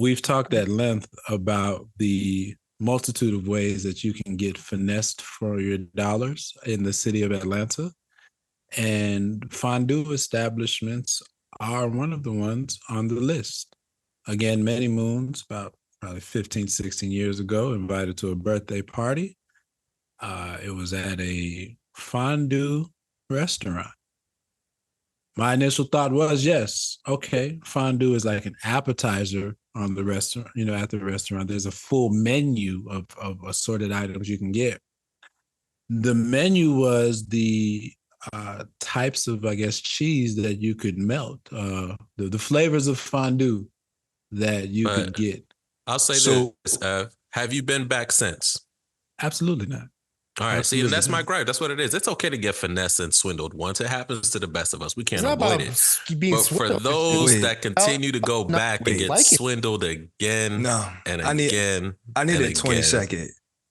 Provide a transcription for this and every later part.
we've talked at length about the multitude of ways that you can get finessed for your dollars in the city of Atlanta. And fondue establishments are one of the ones on the list. Again, many moons, about probably 15, 16 years ago, invited to a birthday party. It was at a fondue restaurant. My initial thought was, yes, okay, fondue is like an appetizer on the restaurant, at the restaurant. There's a full menu of assorted items you can get. The menu was the types of, I guess, cheese that you could melt, the flavors of fondue that you could But get. I'll say So this: have you been back since? Absolutely not. All right, see, and Absolutely that's my not. gripe. That's what it is. It's okay to get finessed and swindled once. It happens to the best of us. We It's can't not avoid about it. being But for swindled. those Wait. that continue to go Not back and get like it. swindled again no, and I need again, I need and a 20 again. second.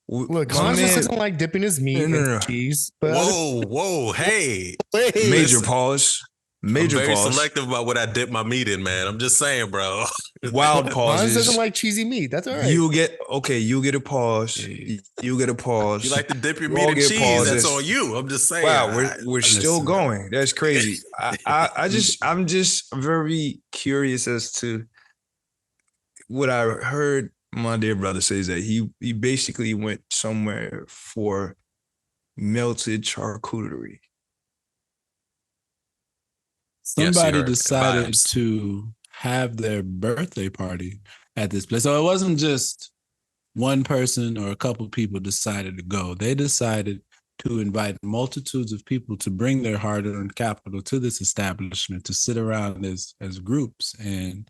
Look, My Hans just man, doesn't like dipping his meat No. in cheese. But other- Whoa, hey. Wait, major listen. pause. I'm Major very pause. selective about what I dip my meat in, man. I'm just saying, bro. Wild Hans pauses. doesn't like cheesy meat. That's all right. You get a pause. You get a pause. You like to dip your We meat all in get cheese. pauses. That's on you. I'm just saying. Wow, we're still listen. going. That's crazy. I'm just very curious as to what I heard my dear brother say is that he basically went somewhere for melted charcuterie. Somebody heard decided vibes. to have their birthday party at this place. So it wasn't just one person or a couple of people decided to go. They decided to invite multitudes of people to bring their hard-earned capital to this establishment to sit around as groups and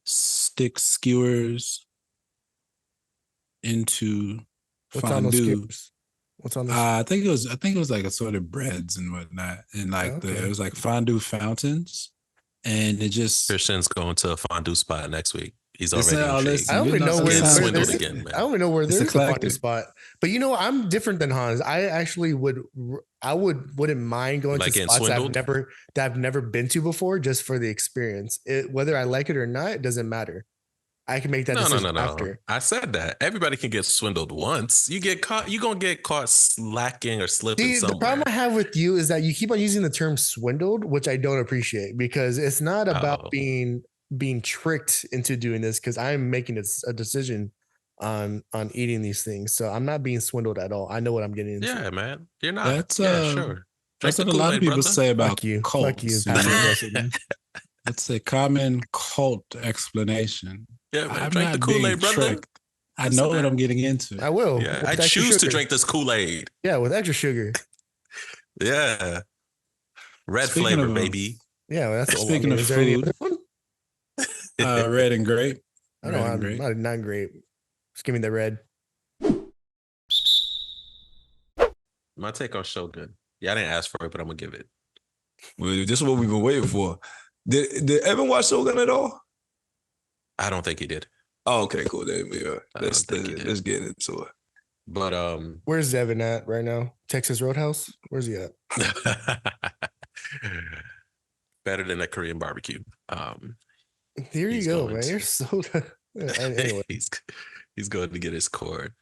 stick skewers into What's on those fondue. skewers? What's on those? I think it was like assorted breads and whatnot, and like Okay. it was like fondue fountains, and it just Christian's going to a fondue spot next week. He's Listen, already oh, intrigued. listen. I don't You're even not know where, getting sound where swindled there's. again, man. I don't even know where It's there's a fondue eclectic. spot. But I'm different than Hans. I actually wouldn't mind going Like to getting spots swindled? that I've never been to before, just for the experience. Whether I like it or not, it doesn't matter. I can make that No. decision after. I said that. Everybody can get swindled once. You get caught, you're going to get caught slacking or slipping See, the somewhere. problem I have with you is that you keep on using the term swindled, which I don't appreciate, because it's not about Oh. being tricked into doing this, because I'm making a decision on eating these things. So I'm not being swindled at all. I know what I'm getting into. Yeah, man. You're not. That's sure. Drink that's the what a lot of Kool-Aid, people brother. say about Fuck you. cults. Fuck you, you passive know? aggressive, man. It's a common cult explanation. Yeah, man. I'm Drink the not being Kool-Aid, brother. tricked. I Listen, know what man. I'm getting into. I will. Yeah, with I extra choose to sugar. drink this Kool-Aid. Yeah, with extra sugar. Yeah. Red Speaking flavor, of, baby. Yeah, well, that's Speaking of is there any food, other one? red and grape. I Red know and I'm grape. not great. Just give me the red. My take on Shogun. Yeah, I didn't ask for it, but I'm gonna give it. Well, this is what we've been waiting for. Did Evan watch Shogun at all? I don't think he did. Oh, okay, cool. Then let's think he did. let's get into it. But Where's Devin at right now? Texas Roadhouse? Where's he at? better than a Korean barbecue. Here you He's go, going man. to- You're so anyway. he's going to get his cord.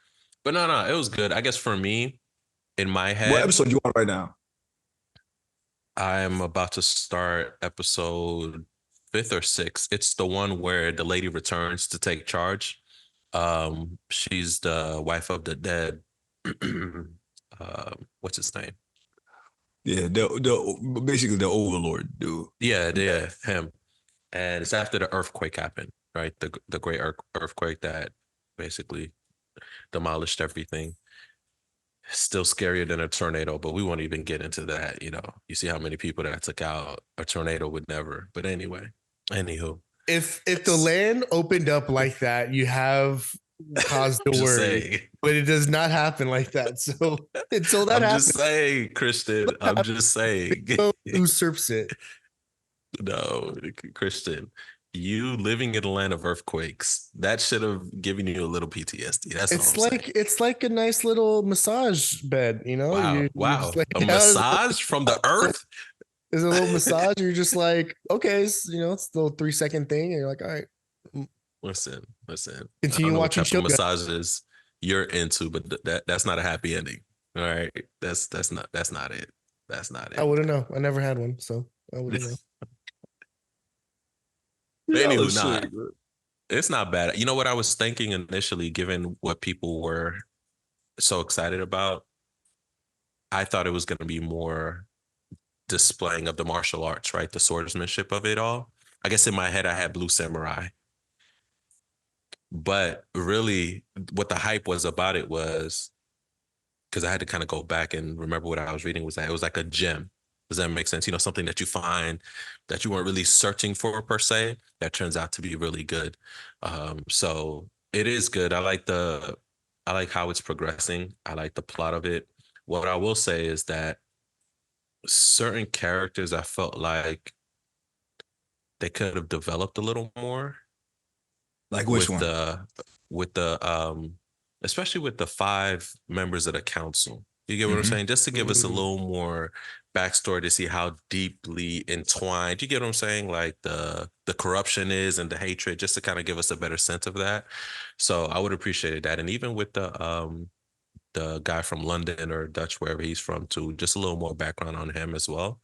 But no, it was good. I guess for me, in my What head, episode you on right now? I'm about to start episode 5th or 6th. It's the one where the lady returns to take charge. She's the wife of the dead. What's his name? Yeah, the basically the overlord dude. Yeah, him. And it's after the earthquake happened, right? The great earthquake that basically demolished everything. Still scarier than a tornado, but we won't even get into that. You see how many people that took out. A tornado would never. But anyway, anywho. If the land opened up like that, you have cause to Just worry. saying. But it does not happen like that. So until that I'm happens, just saying, Christian. I'm just saying. usurps it. No, Christian. You living in a land of earthquakes, that should have given you a little PTSD. That's It's all I'm like saying. it's like a nice little massage bed, you know. Wow, You wow. just like, A massage from the earth? There's a little massage. You're just like, okay, it's, it's the little 3-second thing, and you're like, all right, Listen. I Continue don't know what watching type of Shogun. massages you're into, but that's not a happy ending. All right, that's not it. That's not I it. wouldn't know. I never had one, so I wouldn't know. But Y'all are anywho, nah, sick, bro. it's not bad. You know what I was thinking initially, given what people were so excited about, I thought it was going to be more displaying of the martial arts, right? The swordsmanship of it all. I guess in my head, I had Blue Samurai. But really, what the hype was about it was, because I had to kind of go back and remember what I was reading, was that it was like a gem. Does that make sense? You know, something that you find that you weren't really searching for per se, that turns out to be really good. So it is good. I like how it's progressing. I like the plot of it. What I will say is that certain characters I felt like they could have developed a little more Like which with one? the especially with the 5 members of the council. You get what I'm Mhm. saying? Just to give us a Mhm. little more backstory to see how deeply entwined, you get what I'm saying? Like the corruption is and the hatred, just to kind of give us a better sense of that. So I would appreciate that. And even with the guy from London or Dutch, wherever he's from, too, just a little more background on him as well.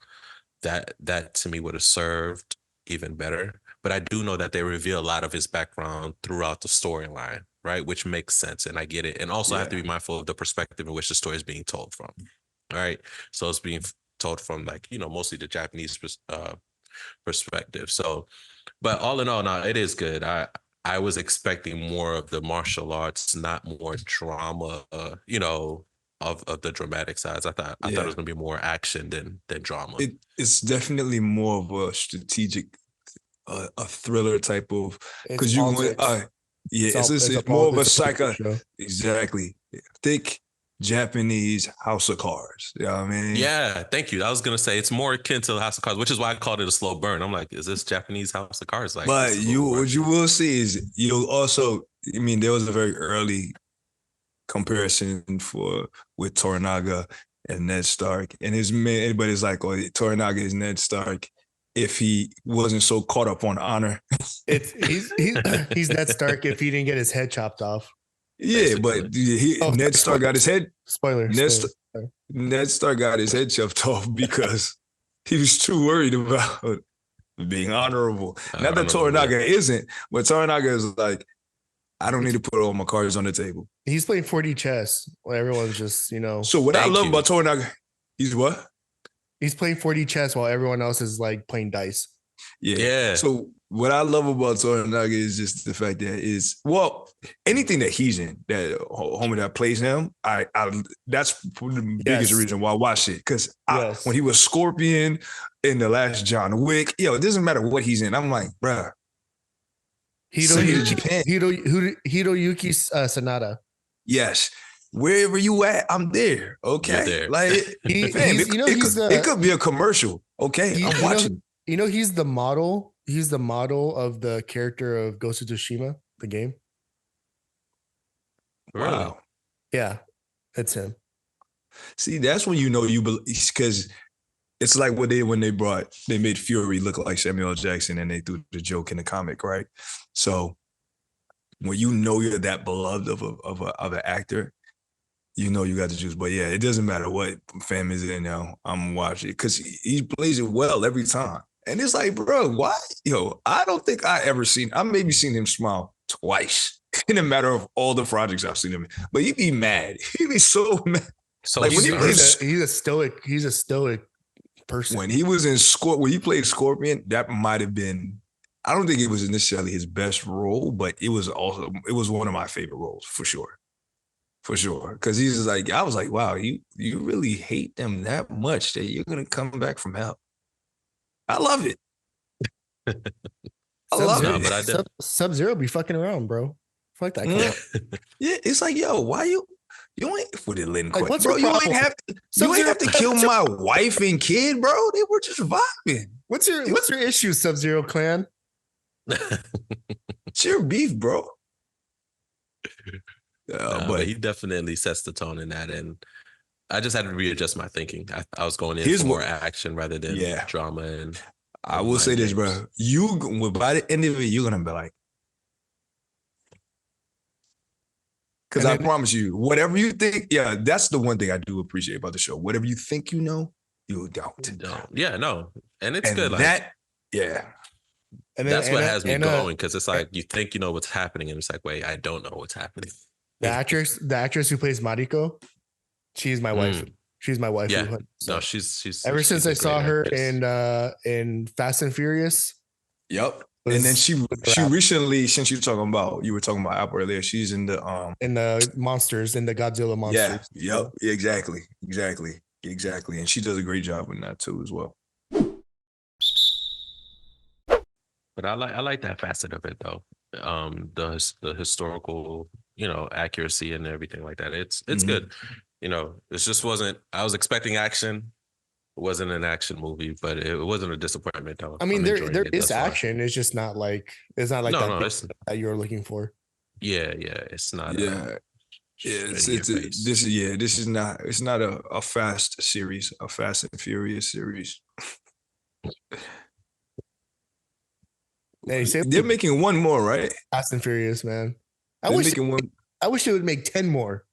That to me would have served even better. But I do know that they reveal a lot of his background throughout the storyline, right? Which makes sense, and I get it. And also, I have to Yeah. be mindful of the perspective in which the story is being told from. All right, so it's being told from, like, mostly the Japanese perspective. So, but all in all, now it is good. I was expecting more of the martial arts, not more drama. Of the dramatic sides. I thought it Yeah. was gonna be more action than drama. It's definitely more of a strategic, a thriller type of, It's because you politics. yeah, It's it's more of a it's political show. exactly, thick Japanese house of cards. You know what I mean? Yeah, thank you. I was gonna say it's more akin to House of Cards, which is why I called it a slow burn. I'm like, is this Japanese House of Cards? Like, But it's a little more. what you will see is you'll also, I mean, there was a very early comparison with Toranaga and Ned Stark, and anybody's like, oh, Toranaga is Ned Stark if he wasn't so caught up on honor. He's Ned Stark if he didn't get his head chopped off. Yeah, Basically. but Ned Stark got his head. Spoiler. Ned Stark got his head chopped off because he was too worried about being honorable. Not that Toranaga isn't, but Toranaga is like, I don't need to put all my cards on the table. He's playing 4D chess while everyone's just, So what I love about Toranaga, he's what? He's playing 4D chess while everyone else is like playing dice. Yeah. So what I love about Toranaga is just the fact that anything that he's in, that homie that plays him, I that's the biggest reason why I watch it. Because when he was Scorpion in the last John Wick, it doesn't matter what he's in. I'm like, bruh. Hiroyuki Sanada. Yes. Wherever you at, I'm there. Okay. There. Like it could be a commercial. Okay. I'm watching. He's the model. He's the model of the character of Ghost of Tsushima, the game. Wow. Yeah, it's him. See, that's when you know you believe, because it's like what when they made Fury look like Samuel L. Jackson and they threw the joke in the comic, right? So when you know you're that beloved of an actor, you know you got to choose. But yeah, it doesn't matter what fam is in now. I'm watching it because he plays it well every time. And it's like, bro, why? I don't think I maybe seen him smile twice in a matter of all the projects I've seen him in. But he'd be mad. He'd be so mad. So like he's a stoic person. When he was when he played Scorpion, that might have been, I don't think it was necessarily his best role, but it was one of my favorite roles for sure. For sure. Because he's just like, I was like, wow, you really hate them that much that you're going to come back from hell. I love it. I love it. But Sub-Zero be fucking around, bro. Fuck that guy. Yeah, it's like, yo, why you ain't for the Lin like, bro? You ain't have to kill my wife and kid, bro. They were just vibing. What's your issue, Sub-Zero clan? It's your beef, bro. But he definitely sets the tone in that, and I just had to readjust my thinking. I was going in for more action rather than drama. And I will say this, bro. By the end of it, you're gonna be like, Because I promise you, whatever you think, that's the one thing I do appreciate about the show. Whatever you think you know, you don't. Yeah, no. And it's good. That, And that's what has me going, because it's like you think you know what's happening, and it's like, wait, I don't know what's happening. The actress who plays Mariko, she's my wife. She's my wife. Yeah. No, she's ever she's since I saw her actress. in Fast and Furious. Yep. And then she recently, since you were talking about Apple earlier, she's in the monsters, in the Godzilla monsters. Yeah. Yep. Exactly. And she does a great job in that too as well. But I like that facet of it though. The historical, accuracy and everything like that. It's good. It just wasn't. I was expecting action. It wasn't an action movie, but it wasn't a disappointment though. I mean, there is action. It's just not like that you're looking for. Yeah, it's not. This is not. It's not a fast series, a Fast and Furious series. They're making one more, right? Fast and Furious, man. I wish they would make 10 more.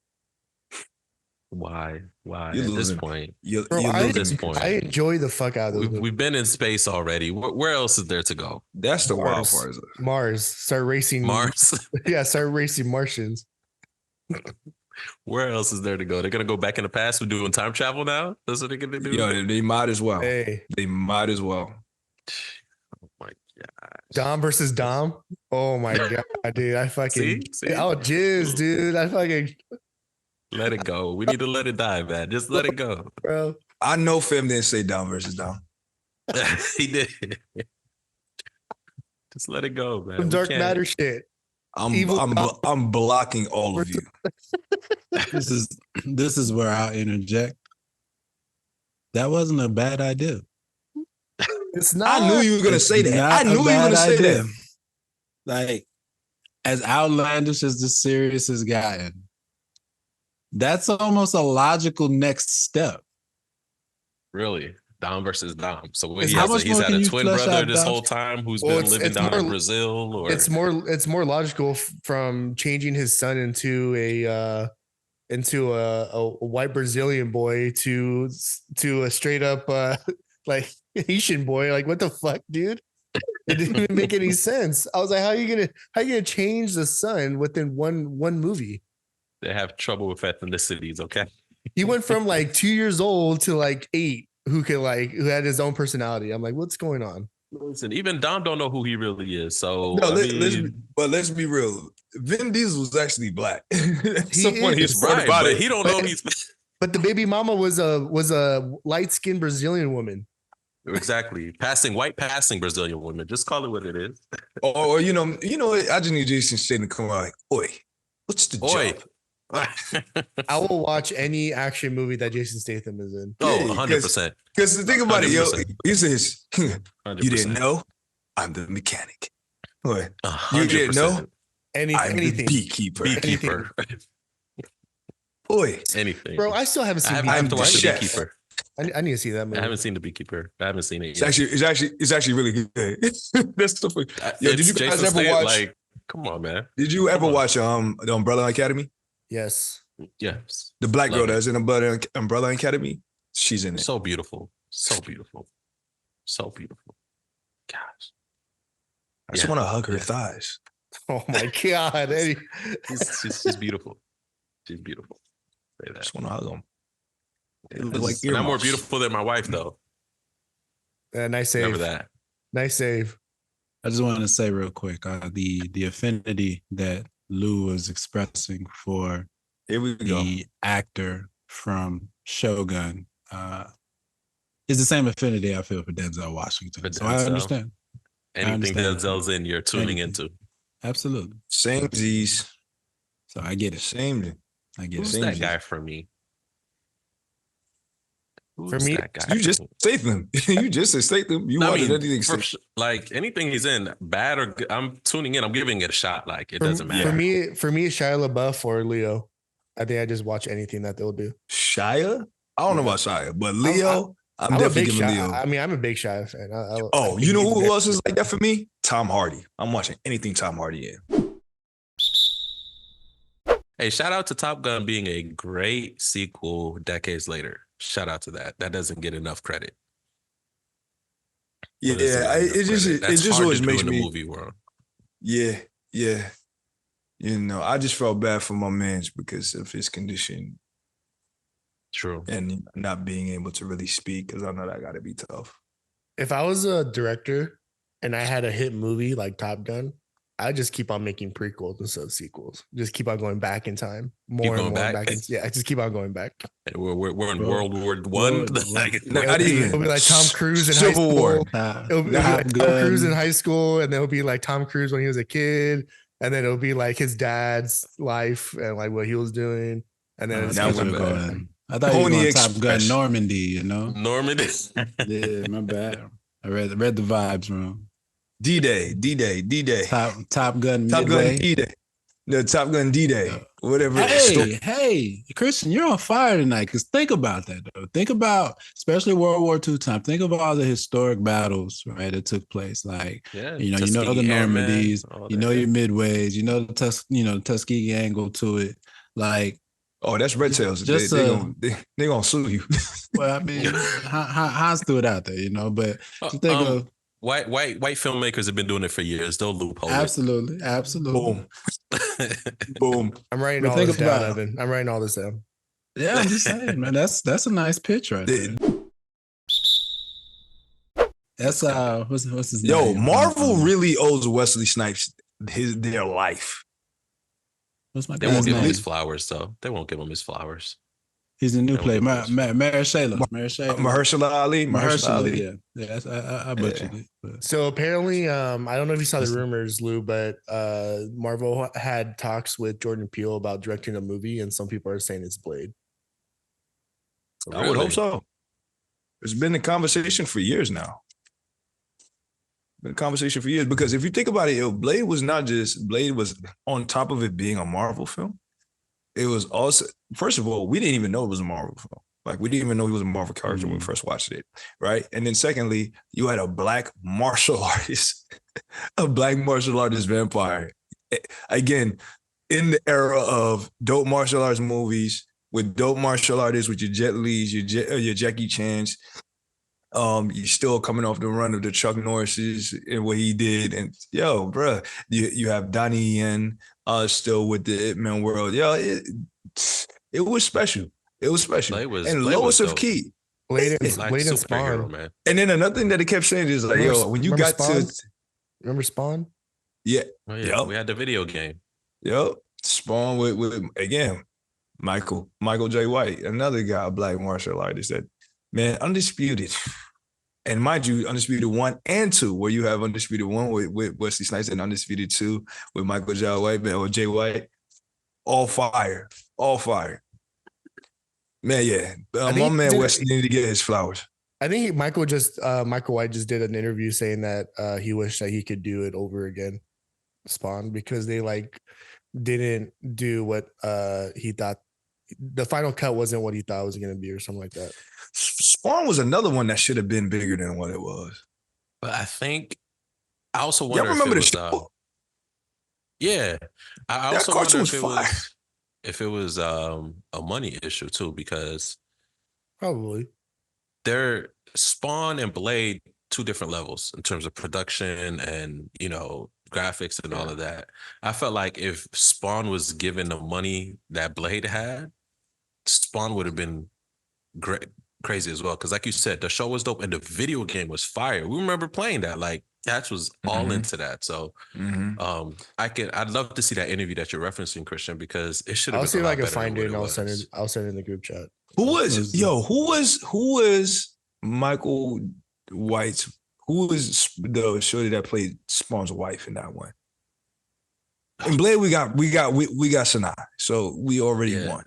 Why? At this point? I enjoy the fuck out of those. We've been in space already. Where else is there to go? That's the wild part. Mars. Start racing Mars. Yeah, start racing Martians. Where else is there to go? They're gonna go back in the past. We're doing time travel now. That's what they're gonna do. Yo, they might as well. Hey. They might as well. Oh my god. Dom versus Dom. Oh my god, dude! I fucking oh jizz, dude! I fucking let it go. We need to let it die, man. Just let it go, bro. I know Fem didn't say Dom versus Dom. He did. Just let it go, man. Some dark matter shit. I'm blocking all of you. This is where I'll interject. That wasn't a bad idea. It's not. I knew you were gonna say that. I knew you were gonna say that. Like, as outlandish as this series has gotten, that's almost a logical next step. Really? Dom versus Dom. So he's had a twin brother this whole time who's been living down in Brazil? Or? It's more logical from changing his son into a white Brazilian boy to a straight up like Haitian boy. Like, what the fuck, dude? It didn't even make any sense. I was like, how are you gonna change the son within one movie? They have trouble with ethnicities, okay? He went from like 2 years old to like 8, who had his own personality. I'm like, what's going on? Listen, even Dom don't know who he really is. So let's be real. Vin Diesel was actually black. He's right, but he don't know he's. But the baby mama was a light-skinned Brazilian woman. Exactly. White passing Brazilian woman. Just call it what it is. Or I just need Jason Statham to come out like, oi, what's the job? I will watch any action movie that Jason Statham is in. Oh, 100%. Because the thing about 100%. it, he says, you 100%. didn't know? I'm the mechanic. What? You didn't know? I'm the beekeeper. Oi. Anything. Bro, I still haven't seen I have to watch The Beekeeper. I need to see that movie. I haven't seen The Beekeeper. I haven't seen it yet. It's actually really good. That's the funny. Did you guys ever watch? Like, come on, man. Did you ever watch the Umbrella Academy? Yes. Yes. The black girl that's in Umbrella Academy. She's in it. So beautiful. So beautiful. So beautiful. Gosh. I just want to hug her thighs. Oh my God. She's beautiful. She's beautiful. Say that. I just want to hug them. I'm more beautiful than my wife, though. Nice save. Remember that. Nice save. I just wanted to say real quick, the affinity that Lou was expressing for the actor from Shogun is the same affinity I feel for Denzel Washington. So I understand. Anything Denzel's in, you're tuning into. Absolutely. Same Z's. So I get it. Same. I get Who's it. That guy for me? For me, you just Statham. You just said Statham. You wanted anything. Like anything he's in, bad or good, I'm tuning in. I'm giving it a shot. Like it doesn't matter. For me, Shia LaBeouf or Leo. I think I just watch anything that they'll do. Shia? I don't know about Shia, but Leo, I'm definitely giving Leo. I mean, I'm a big Shia fan. You know who else is like that for me? Tom Hardy. I'm watching anything Tom Hardy in. Hey, shout out to Top Gun being a great sequel decades later. Shout out to that. That doesn't get enough credit. Yeah, Doesn't get enough it just credit. it That's just hard to always do makes in the me. movie world. Yeah, yeah. You know, I just felt bad for my man's because of his condition True. and not being able to really speak. Because I know that got to be tough. If I was a director and I had a hit movie like Top Gun, I'd just keep on making prequels instead of sequels. Just keep on going back in time, more and going more back? back. Yeah, I just keep on going back. We're in Well, World War well, One. Like, Not even It'll be like Tom Cruise in high Civil school. War. It'll be Top like Tom Cruise in Gun. high school, and then it'll be like Tom Cruise when he was a kid, and then it'll be like his dad's life and like what he was doing, and then it's now I thought you we're were back. going. I thought you were Pony going Top Gun Express. Normandy. You know. Normandy. Yeah, my bad. I read the vibes wrong. D-Day, D-Day, D-Day. Top Gun Top Gun Midway. D-Day. The Top Gun D-Day. Yeah. Whatever. Hey, Christian, you're on fire tonight. Because think about that, though. Think about, especially World War II time. Think of all the historic battles, right, that took place. Like, Yeah, you know the Tuskegee Airmen, Normandies, all you that, know yeah. your Midways, you know the Tuskegee angle to it. Like, Oh, that's Red Tails. Just, They gonna sue you. well, I mean, Hans threw it out there, you know. But to think of white filmmakers have been doing it for years. They'll loophole absolutely. Boom. it. Boom. I'm writing But all think this down, about- Evan. I'm writing all this down. Yeah, I'm just saying, man. That's a nice pitch right there. That's what's his Yo, name? Marvel really owes Wesley Snipes their life. What's my They won't guy's give him name? his flowers, though. They won't give him his flowers. He's a new They won't player. give him his flowers. Mahershala Ali. Mahershala Ali. Yeah. That's, I butchered it. But. So apparently, I don't know if you saw the Listen. rumors, Lou, but Marvel had talks with Jordan Peele about directing a movie, and some people are saying it's Blade. I would Really? hope so. It's been a conversation for years now. Been a conversation for years because if you think about it, Blade was on top of it being a Marvel film. It was also, first of all, we didn't even know it was a Marvel film. Like, we didn't even know he was a Marvel character when we first watched it, right? And then secondly, you had a black martial artist, vampire. Again, in the era of dope martial arts movies with dope martial artists, with your Jet Li's, your Jackie Chan's, you're still coming off the run of the Chuck Norris's and what he did. And yo, bruh, you have Donnie Yen still with the Ip Man world. Yo, it was special. It was special. Blade was- and Blade Lois was of dope. Key. Blade and, Like Blade and superhero, Spawn. man. And then another thing that they kept saying is like, Remember- yo, when you remember got Spawn? to Remember Spawn? yeah, Oh, yeah. Yup. We had the video game. yep, Spawn with again, Michael J. White, another guy, a black martial artist that, man, Undisputed. And mind you, Undisputed 1 and 2, where you have Undisputed 1 with Wesley Snipes and Undisputed 2 with Michael J. White, or Jay White. All fire. All fire. Man, yeah. I My think man he did- Wesley needed to get his flowers. I think Michael White just did an interview saying that he wished that he could do it over again, Spawn, because they like didn't do what he thought. The final cut wasn't what he thought it was going to be, or something like that. Spawn was another one that should have been bigger than what it was. But I think I also Y'all wonder remember if the it was, show? yeah. I That also cartoon wonder was if it was a money issue too, because Probably. they're Spawn and Blade, two different levels in terms of production and, you know, graphics and all of that. I felt like if Spawn was given the money that Blade had, Spawn would have been great, crazy as well. Because like you said, the show was dope and the video game was fire. We remember playing that. Like, Catch was all Mhm. into that. So Mm-hmm. I'd love to see that interview that you're referencing, Christian, because it should have I'll been see a if I lot can better than find what it and I'll send it. was. I'll send it in the group chat. Who Was- was Michael White's? Who was the shorty that played Spawn's wife in that one? In Blade, we got Sanaa, so we already Yeah. won.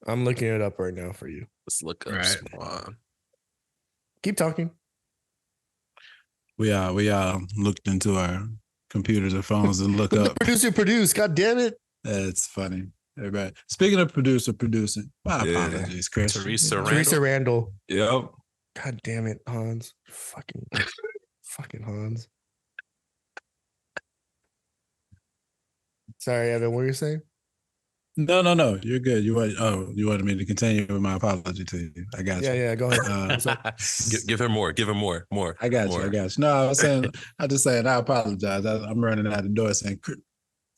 I'm looking it up right now for you. Let's look up Right. Spawn. Keep talking. We looked into our computers or phones and look up. Produce. God damn it. That's funny. Everybody. Speaking of producing, my Yeah. apologies, Chris. Teresa Teresa Randall. Yep. God damn it, Hans. Fucking Hans. Sorry, Evan, what were you saying? No. You're good. You wanted me to continue with my apology to you. I got you. Yeah, go ahead. Give her more. Give her more. I got you. No, I was saying, I just saying, I apologize. I'm running out the door saying,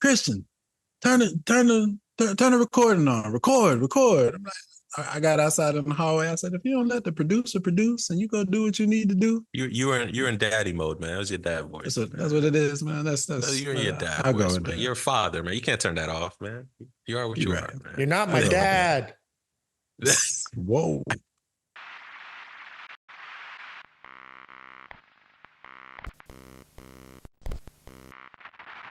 Christian, turn the recording on. Record. I'm like, I got outside in the hallway. I said, if you don't let the producer produce and you go do what you need to do, you're in daddy mode, man. That was your dad voice. that's what it is, man. That's You're in your dad I'll voice, go with man. that. You're a father, man. You can't turn that off, man. You are what you You're are, right. man. You're not my I'll go with that. dad. Whoa.